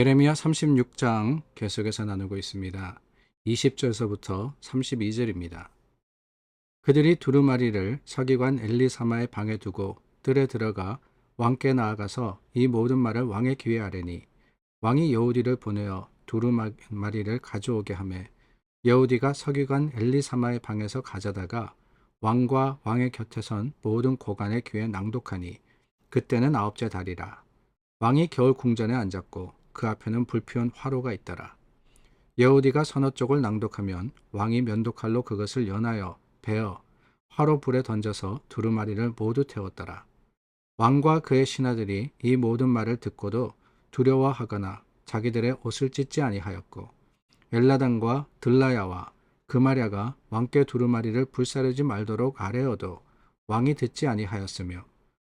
예레미야 36장 계속해서 나누고 있습니다. 20절서부터 32절입니다. 그들이 두루마리를 서기관 엘리사마의 방에 두고 뜰에 들어가 왕께 나아가서 이 모든 말을 왕의 귀에 아뢰니 왕이 여우디를 보내어 두루마리를 가져오게 하매 여우디가 서기관 엘리사마의 방에서 가져다가 왕과 왕의 곁에 선 모든 고관의 귀에 낭독하니 그때는 9째 달이라. 왕이 겨울 궁전에 앉았고 그 앞에는 불피운 화로가 있더라. 여우디가 서너 쪽을 낭독하면 왕이 면도칼로 그것을 연하여 베어 화로 불에 던져서 두루마리를 모두 태웠더라. 왕과 그의 신하들이 이 모든 말을 듣고도 두려워하거나 자기들의 옷을 찢지 아니하였고 엘라단과 들라야와 그마랴가 왕께 두루마리를 불사르지 말도록 아뢰어도 왕이 듣지 아니하였으며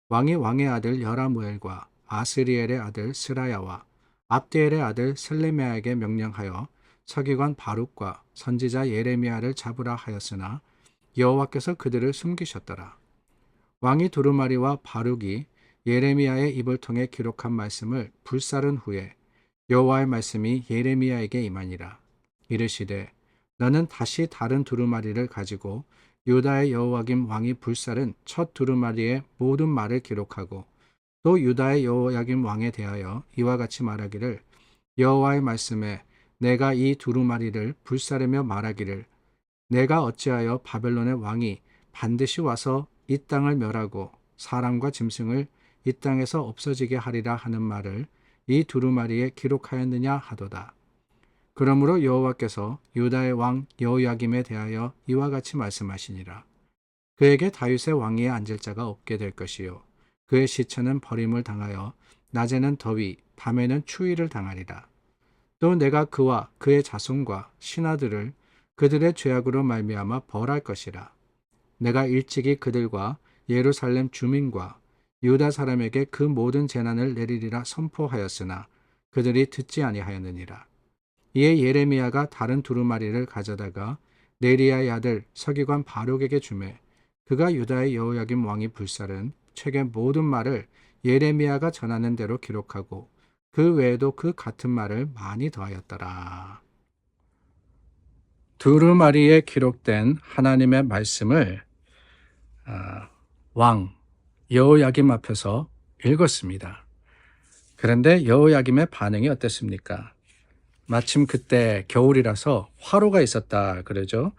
왕이 왕의 아들 여라무엘과 아스리엘의 아들 스라야와 압디엘의 아들 셀레미야에게 명령하여 서기관 바룩과 선지자 예레미야를 잡으라 하였으나 여호와께서 그들을 숨기셨더라. 왕이 두루마리와 바룩이 예레미야의 입을 통해 기록한 말씀을 불사른 후에 여호와의 말씀이 예레미야에게 임하니라. 이르시되 너는 다시 다른 두루마리를 가지고 유다의 여호야김 왕이 불사른 첫 두루마리의 모든 말을 기록하고 또 유다의 여호야김 왕에 대하여 이와 같이 말하기를 여호와의 말씀에 내가 이 두루마리를 불사르며 말하기를 내가 어찌하여 바벨론의 왕이 반드시 와서 이 땅을 멸하고 사람과 짐승을 이 땅에서 없어지게 하리라 하는 말을 이 두루마리에 기록하였느냐 하도다. 그러므로 여호와께서 유다의 왕 여호야김에 대하여 이와 같이 말씀하시니라. 그에게 다윗의 왕위에 앉을 자가 없게 될 것이요 그의 시체는 버림을 당하여 낮에는 더위 밤에는 추위를 당하리라. 또 내가 그와 그의 자손과 신하들을 그들의 죄악으로 말미암아 벌할 것이라. 내가 일찍이 그들과 예루살렘 주민과 유다 사람에게 그 모든 재난을 내리리라 선포하였으나 그들이 듣지 아니하였느니라. 이에 예레미야가 다른 두루마리를 가져다가 네리야의 아들 서기관 바룩에게 주매 그가 유다의 여호야김 왕이 불사른 책의 모든 말을 예레미야가 전하는 대로 기록하고 그 외에도 그 같은 말을 많이 더하였더라. 두루마리에 기록된 하나님의 말씀을 왕 여호야김 앞에서 읽었습니다. 그런데 여호야김의 반응이 어땠습니까? 마침 그때 겨울이라서 화로가 있었다 그러죠.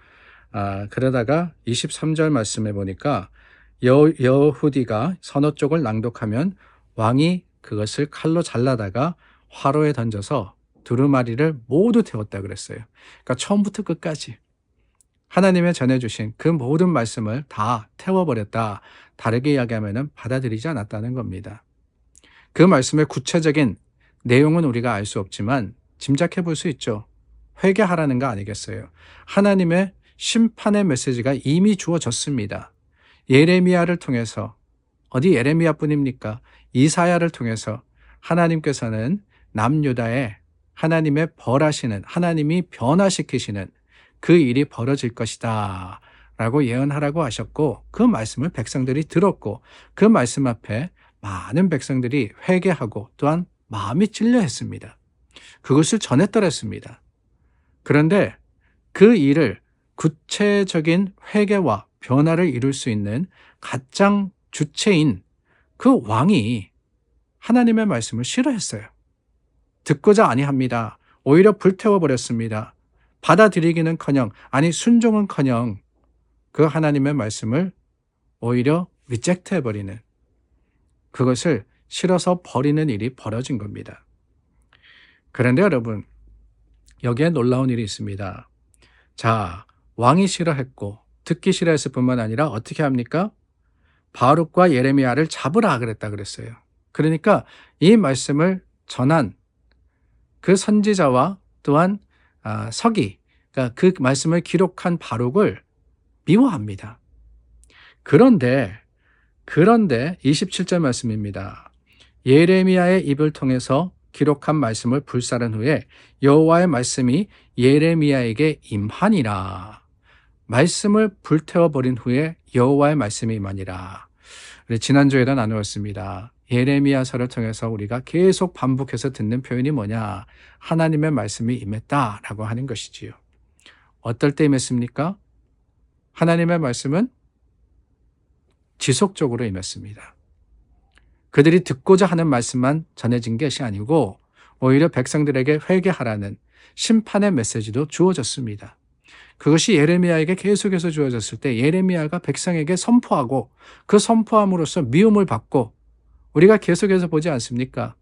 그러다가 23절 말씀에 보니까 여후디가 서너 쪽을 낭독하면 왕이 그것을 칼로 잘라다가 화로에 던져서 두루마리를 모두 태웠다 그랬어요. 그러니까 처음부터 끝까지 하나님의 전해주신 그 모든 말씀을 다 태워버렸다. 다르게 이야기하면 받아들이지 않았다는 겁니다. 그 말씀의 구체적인 내용은 우리가 알 수 없지만 짐작해 볼 수 있죠. 회개하라는 거 아니겠어요? 하나님의 심판의 메시지가 이미 주어졌습니다. 예레미야를 통해서 어디 예레미야뿐입니까? 이사야를 통해서 하나님께서는 남유다에 하나님의 벌하시는 하나님이 변화시키시는 그 일이 벌어질 것이다 라고 예언하라고 하셨고 그 말씀을 백성들이 들었고 그 말씀 앞에 많은 백성들이 회개하고 또한 마음이 찔려 했습니다. 그것을 전했더랬습니다. 그런데 그 일을 구체적인 회개와 변화를 이룰 수 있는 가장 주체인 그 왕이 하나님의 말씀을 싫어했어요. 듣고자 아니합니다. 오히려 불태워버렸습니다. 받아들이기는커녕 아니 순종은커녕 그 하나님의 말씀을 오히려 리젝트해버리는 그것을 싫어서 버리는 일이 벌어진 겁니다. 그런데 여러분 여기에 놀라운 일이 있습니다. 자, 왕이 싫어했고 듣기 싫어했을 뿐만 아니라 어떻게 합니까? 바룩과 예레미야를 잡으라 그랬다 그랬어요. 그러니까 이 말씀을 전한 그 선지자와 또한 서기, 그러니까 그 말씀을 기록한 바룩을 미워합니다. 그런데 27절 말씀입니다. 예레미야의 입을 통해서 기록한 말씀을 불사른 후에 여호와의 말씀이 예레미야에게 임하니라. 말씀을 불태워버린 후에 여호와의 말씀이 임하니라. 지난주에도 나누었습니다. 예레미야서를 통해서 우리가 계속 반복해서 듣는 표현이 뭐냐? 하나님의 말씀이 임했다라고 하는 것이지요. 어떨 때 임했습니까? 하나님의 말씀은 지속적으로 임했습니다. 그들이 듣고자 하는 말씀만 전해진 것이 아니고 오히려 백성들에게 회개하라는 심판의 메시지도 주어졌습니다. 그것이 예레미야에게 계속해서 주어졌을 때 예레미야가 백성에게 선포하고 그 선포함으로써 미움을 받고 우리가 계속해서 보지 않습니까?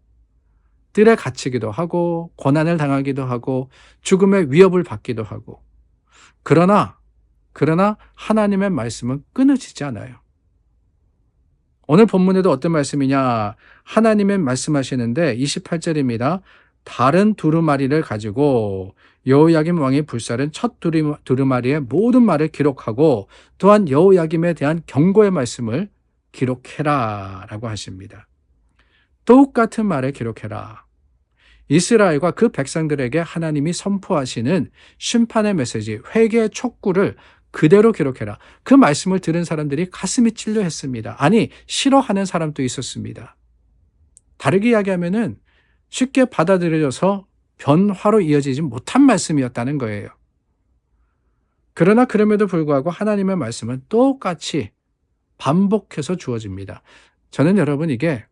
뜰에 갇히기도 하고 고난을 당하기도 하고 죽음의 위협을 받기도 하고 그러나 하나님의 말씀은 끊어지지 않아요. 오늘 본문에도 어떤 말씀이냐? 하나님의 말씀하시는데 28절입니다. 다른 두루마리를 가지고 여호야김 왕이 불살은 첫 두루마리의 모든 말을 기록하고 또한 여호야김에 대한 경고의 말씀을 기록해라 라고 하십니다. 똑같은 말을 기록해라. 이스라엘과 그 백성들에게 하나님이 선포하시는 심판의 메시지, 회개의 촉구를 그대로 기록해라. 그 말씀을 들은 사람들이 가슴이 찔려 했습니다. 아니, 싫어하는 사람도 있었습니다. 다르게 이야기하면은 쉽게 받아들여져서 변화로 이어지지 못한 말씀이었다는 거예요. 그러나 그럼에도 불구하고 하나님의 말씀은 똑같이 반복해서 주어집니다. 저는 여러분 이게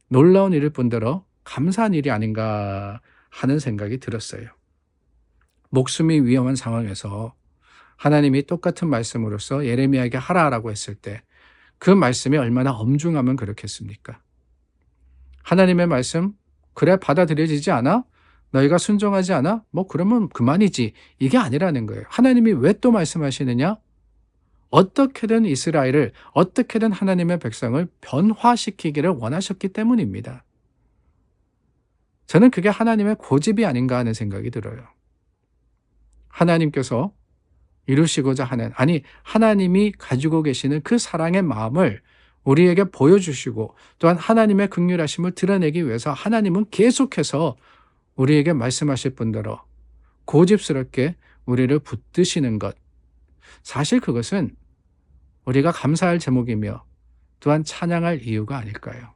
놀라운 일일 뿐더러 감사한 일이 아닌가 하는 생각이 들었어요. 목숨이 위험한 상황에서 하나님이 똑같은 말씀으로써 예레미야에게 하라라고 했을 때 그 말씀이 얼마나 엄중하면 그렇겠습니까? 하나님의 말씀, 그래 받아들여지지 않아? 너희가 순종하지 않아? 그러면 그만이지. 이게 아니라는 거예요. 하나님이 왜 또 말씀하시느냐? 어떻게든 이스라엘을, 어떻게든 하나님의 백성을 변화시키기를 원하셨기 때문입니다. 저는 그게 하나님의 고집이 아닌가 하는 생각이 들어요. 하나님께서 이루시고자 하는, 하나님이 가지고 계시는 그 사랑의 마음을 우리에게 보여주시고 또한 하나님의 긍휼하심을 드러내기 위해서 하나님은 계속해서 우리에게 말씀하실 뿐더러 고집스럽게 우리를 붙드시는 것, 사실 그것은 우리가 감사할 제목이며 또한 찬양할 이유가 아닐까요?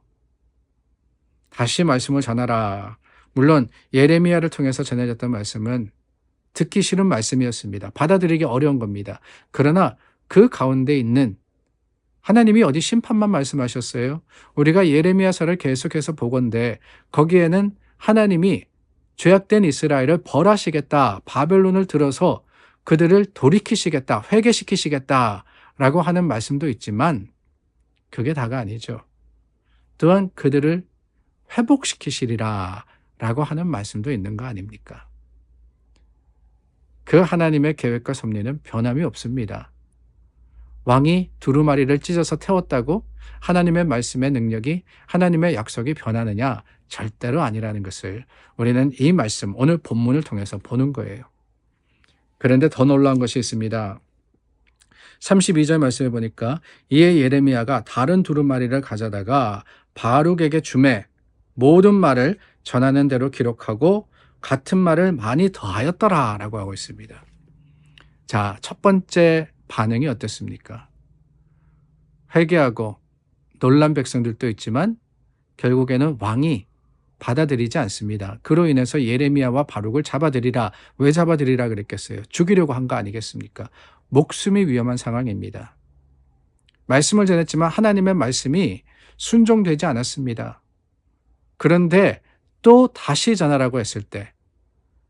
다시 말씀을 전하라. 물론 예레미야를 통해서 전해졌던 말씀은 듣기 싫은 말씀이었습니다. 받아들이기 어려운 겁니다. 그러나 그 가운데 있는 하나님이 어디 심판만 말씀하셨어요? 우리가 예레미야서를 계속해서 보건대 거기에는 하나님이 죄악된 이스라엘을 벌하시겠다, 바벨론을 들어서 그들을 돌이키시겠다, 회개시키시겠다 라고 하는 말씀도 있지만 그게 다가 아니죠. 또한 그들을 회복시키시리라 라고 하는 말씀도 있는 거 아닙니까? 그 하나님의 계획과 섭리는 변함이 없습니다. 왕이 두루마리를 찢어서 태웠다고 하나님의 말씀의 능력이, 하나님의 약속이 변하느냐? 절대로 아니라는 것을 우리는 이 말씀, 오늘 본문을 통해서 보는 거예요. 그런데 더 놀라운 것이 있습니다. 32절 말씀해 보니까 이에 예레미야가 다른 두루마리를 가져다가 바룩에게 주매 모든 말을 전하는 대로 기록하고 같은 말을 많이 더하였더라 라고 하고 있습니다. 자, 첫 번째 반응이 어땠습니까? 회개하고 놀란 백성들도 있지만 결국에는 왕이 받아들이지 않습니다. 그로 인해서 예레미야와 바룩을 잡아들이라. 왜 잡아들이라 그랬겠어요? 죽이려고 한 거 아니겠습니까? 목숨이 위험한 상황입니다. 말씀을 전했지만 하나님의 말씀이 순종되지 않았습니다. 그런데 또 다시 전하라고 했을 때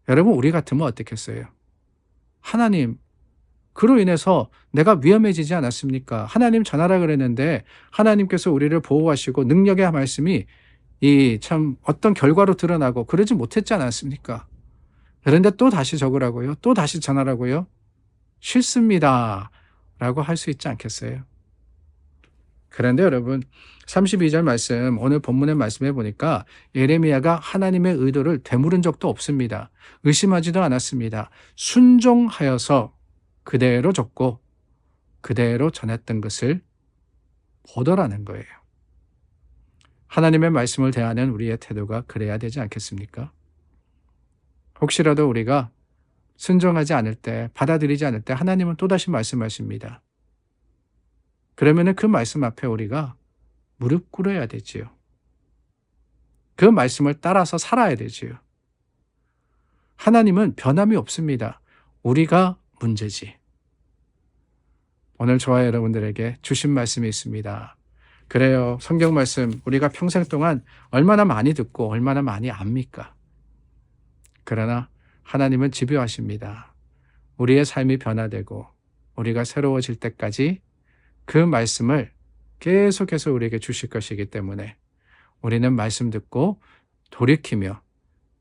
여러분 우리 같으면 어떻겠어요? 하나님, 그로 인해서 내가 위험해지지 않았습니까? 하나님 전하라 그랬는데 하나님께서 우리를 보호하시고 능력의 말씀이 이 참 어떤 결과로 드러나고 그러지 못했지 않았습니까? 그런데 또 다시 적으라고요? 또 다시 전하라고요? 싫습니다 라고 할 수 있지 않겠어요? 그런데 여러분 32절 말씀, 오늘 본문의 말씀해 보니까 예레미야가 하나님의 의도를 되물은 적도 없습니다. 의심하지도 않았습니다. 순종하여서 그대로 적고 그대로 전했던 것을 보더라는 거예요. 하나님의 말씀을 대하는 우리의 태도가 그래야 되지 않겠습니까? 혹시라도 우리가 순종하지 않을 때, 받아들이지 않을 때 하나님은 또다시 말씀하십니다. 그러면은 그 말씀 앞에 우리가 무릎 꿇어야 되지요. 그 말씀을 따라서 살아야 되지요. 하나님은 변함이 없습니다. 우리가 문제지. 오늘 저와 여러분들에게 주신 말씀이 있습니다. 그래요. 성경 말씀 우리가 평생 동안 얼마나 많이 듣고 얼마나 많이 압니까? 그러나 하나님은 집요하십니다. 우리의 삶이 변화되고 우리가 새로워질 때까지 그 말씀을 계속해서 우리에게 주실 것이기 때문에 우리는 말씀 듣고 돌이키며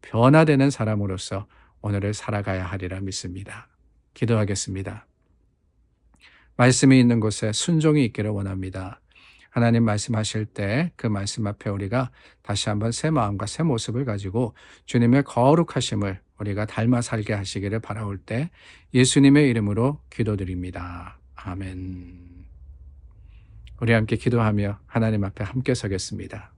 변화되는 사람으로서 오늘을 살아가야 하리라 믿습니다. 기도하겠습니다. 말씀이 있는 곳에 순종이 있기를 원합니다. 하나님 말씀하실 때 그 말씀 앞에 우리가 다시 한번 새 마음과 새 모습을 가지고 주님의 거룩하심을 우리가 닮아 살게 하시기를 바라올 때 예수님의 이름으로 기도드립니다. 아멘. 우리 함께 기도하며 하나님 앞에 함께 서겠습니다.